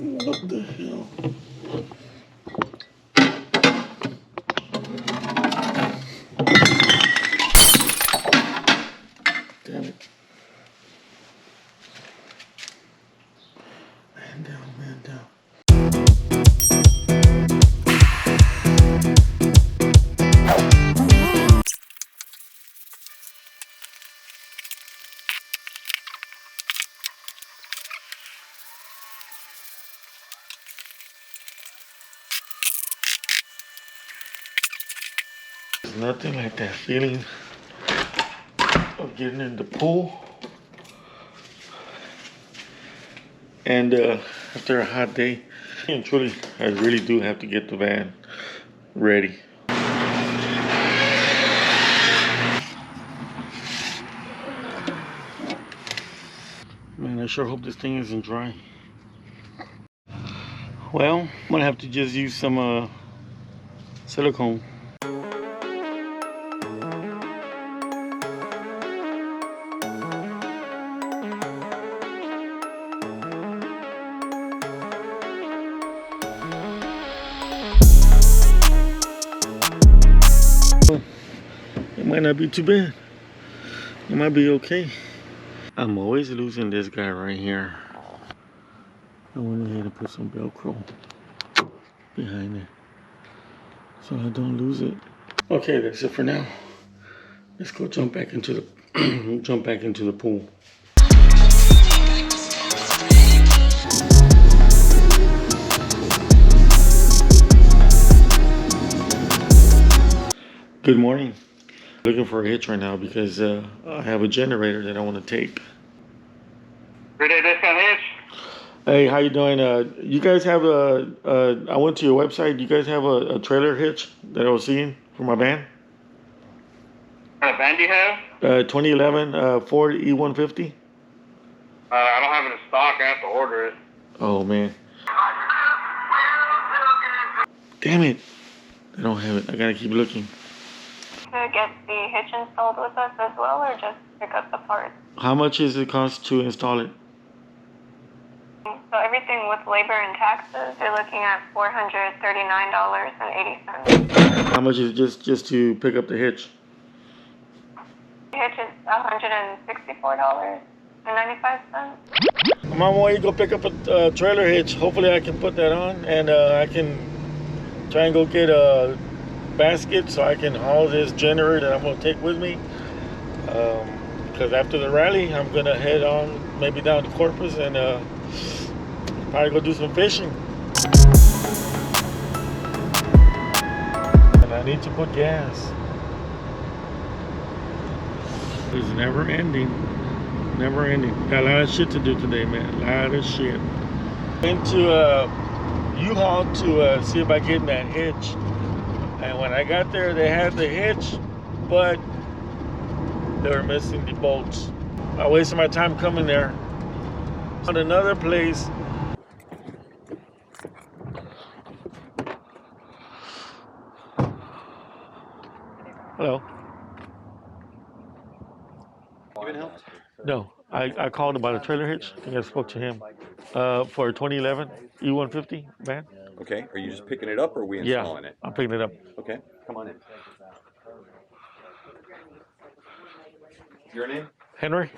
What the hell? Damn it. Man down, man down. There's nothing like that feeling of getting in the pool and after a hot day. And truly, I really do have to get the van ready. Man, I sure hope this thing isn't dry. Well, I'm gonna have to just use some silicone. It might not be too bad. It might be okay. I'm always losing this guy right here. I went ahead and put some Velcro behind it so I don't lose it. Okay, that's it for now. Let's go jump back into the pool. Good morning. Looking for a hitch right now because I have a generator that I want to take. 3-day discount hitch. Hey, how you doing? You guys have I went to your website. You guys have a trailer hitch that I was seeing for my van? What kind of van do you have? 2011 Ford E150. I don't have it in stock. I have to order it. Oh, man. Damn it. I don't have it. I gotta keep looking. To get the hitch installed with us as well, or just pick up the parts? How much does it cost to install it? So everything with labor and taxes, you're looking at $439.80. How much is it just to pick up the hitch? The hitch is $164.95. I'm on my way to go pick up a trailer hitch. Hopefully I can put that on and I can try and go get a basket so I can haul this generator that I'm going to take with me. Because after the rally, I'm going to head on maybe down to Corpus and probably go do some fishing. And I need to put gas. It's never ending. Never ending. Got a lot of shit to do today, man. A lot of shit. Into U-Haul to see about getting that hitch. And when I got there, they had the hitch, but they were missing the bolts. I wasted my time coming there. Found another place. Hello. No, I called about a trailer hitch. I think I spoke to him for a 2011 E150 van. Okay, are you just picking it up or are we installing it? I'm picking it up. Okay, come on in. Your name? Henry?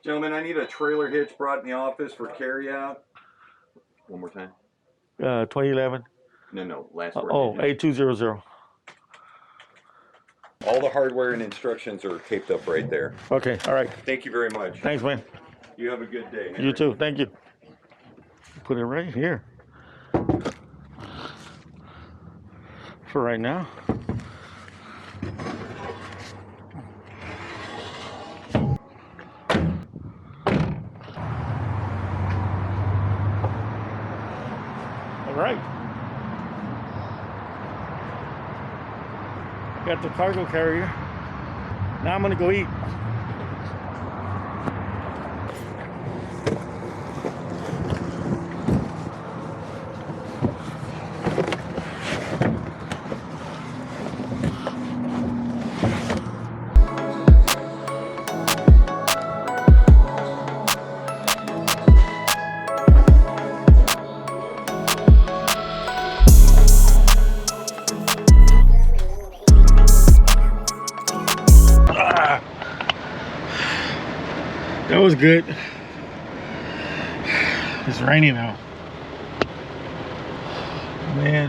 Gentlemen, I need a trailer hitch brought in the office for carry out. One more time. 2011. No, last word. Oh, 8200. All the hardware and instructions are taped up right there. Okay, all right. Thank you very much. Thanks, man. You have a good day. Henry. You too, thank you. Put it right here. For right now. All right. Got the cargo carrier. Now I'm gonna go eat. was good. It's raining now. Man.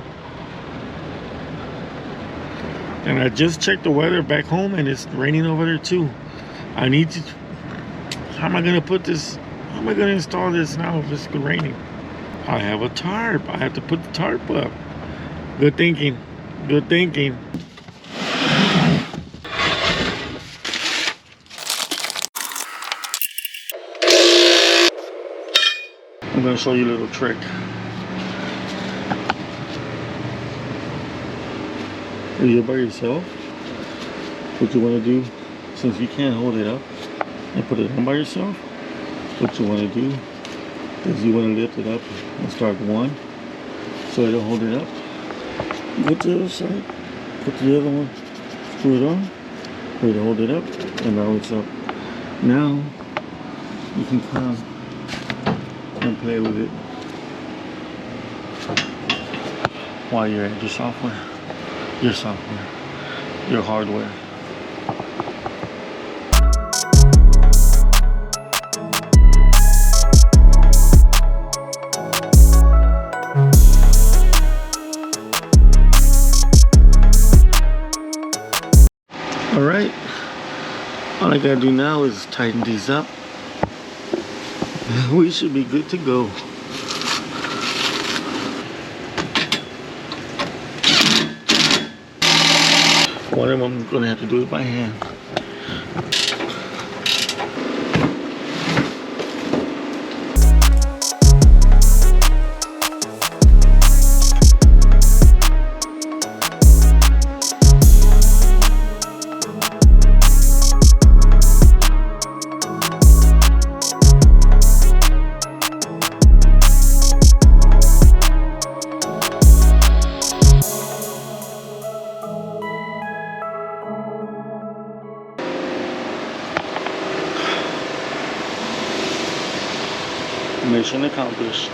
And I just checked the weather back home and it's raining over there too. I need to, how am I gonna put this, how am I gonna install this now if it's raining? I have a tarp. I have to put the tarp up. Good thinking. Good thinking. I'm gonna show you a little trick. If you're by yourself, what you want to do, since you can't hold it up and put it on by yourself, what you want to do is you want to lift it up and start one, so it'll hold it up. Go to the other side, put the other one, screw it on, so it'll hold it up, and now it's up. Now you can come and play with it while you're at your software, your hardware. All right, all I gotta do now is tighten these up. We should be good to go. One of them I'm gonna have to do it by hand. Mission accomplished.